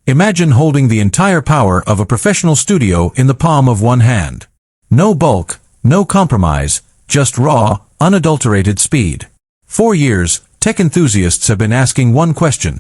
Imagine holding the entire power of a professional studio in the palm of one hand. No bulk, no compromise, just raw, unadulterated speed. For years, tech enthusiasts have been asking one question.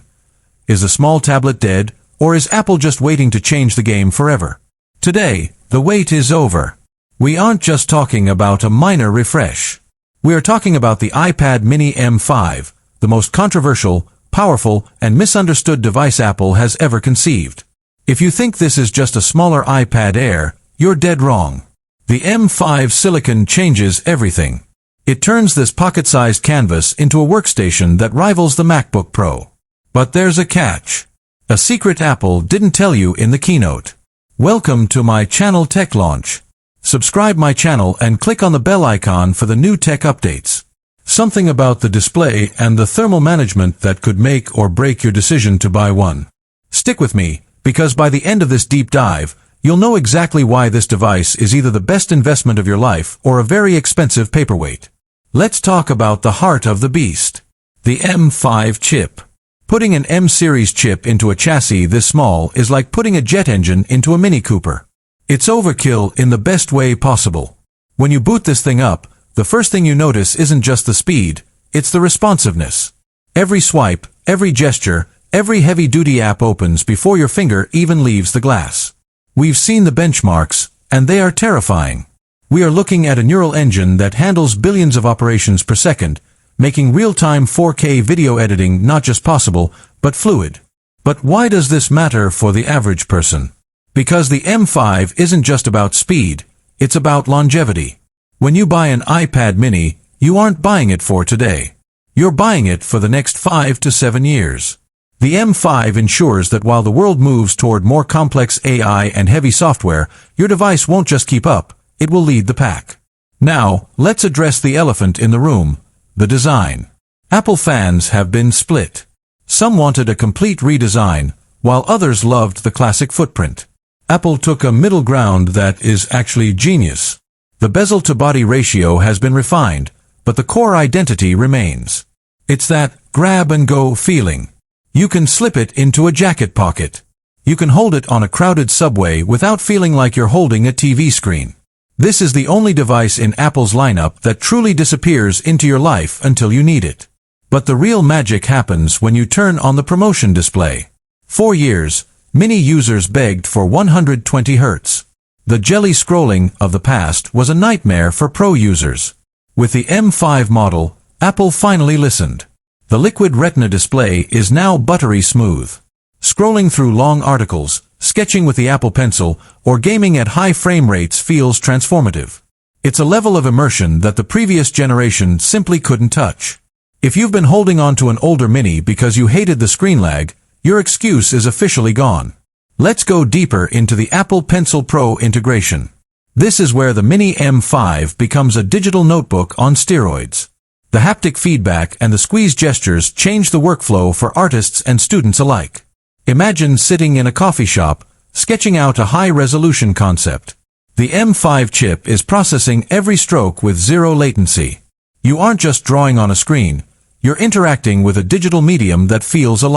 Is the small tablet dead, or is Apple just waiting to change the game forever? Today, the wait is over. We aren't just talking about a minor refresh. We are talking about the iPad mini M5, the most controversial, powerful, and misunderstood device Apple has ever conceived. If you think this is just a smaller iPad Air, you're dead wrong. The M5 Silicon changes everything. It turns this pocket-sized canvas into a workstation that rivals the MacBook Pro. But there's a catch. A secret Apple didn't tell you in the keynote. Welcome to my channel Tech Launch. Subscribe my channel and click on the bell icon for the new tech updates. Something about the display and the thermal management that could make or break your decision to buy one. Stick with me, because by the end of this deep dive, you'll know exactly why this device is either the best investment of your life or a very expensive paperweight. Let's talk about the heart of the beast. The M5 chip. Putting an M-series chip into a chassis this small is like putting a jet engine into a Mini Cooper. It's overkill in the best way possible. When you boot this thing up, the first thing you notice isn't just the speed, it's the responsiveness. Every swipe, every gesture, every heavy-duty app opens before your finger even leaves the glass. We've seen the benchmarks, and they are terrifying. We are looking at a neural engine that handles billions of operations per second, making real-time 4K video editing not just possible, but fluid. But why does this matter for the average person? Because the M5 isn't just about speed, it's about longevity. When you buy an iPad mini, you aren't buying it for today. You're buying it for the next 5 to 7 years. The M5 ensures that while the world moves toward more complex AI and heavy software, your device won't just keep up, it will lead the pack. Now, let's address the elephant in the room, the design. Apple fans have been split. Some wanted a complete redesign, while others loved the classic footprint. Apple took a middle ground that is actually genius. The bezel-to-body ratio has been refined, but the core identity remains. It's that grab-and-go feeling. You can slip it into a jacket pocket. You can hold it on a crowded subway without feeling like you're holding a TV screen. This is the only device in Apple's lineup that truly disappears into your life until you need it. But the real magic happens when you turn on the promotion display. For years, many users begged for 120 Hz. The jelly scrolling of the past was a nightmare for pro users. With the M5 model, Apple finally listened. The liquid retina display is now buttery smooth. Scrolling through long articles, sketching with the Apple Pencil, or gaming at high frame rates feels transformative. It's a level of immersion that the previous generation simply couldn't touch. If you've been holding on to an older Mini because you hated the screen lag, your excuse is officially gone. Let's go deeper into the Apple Pencil Pro integration. This is where the Mini M5 becomes a digital notebook on steroids. The haptic feedback and the squeeze gestures change the workflow for artists and students alike. Imagine sitting in a coffee shop, sketching out a high-resolution concept. The M5 chip is processing every stroke with zero latency. You aren't just drawing on a screen, you're interacting with a digital medium that feels alive.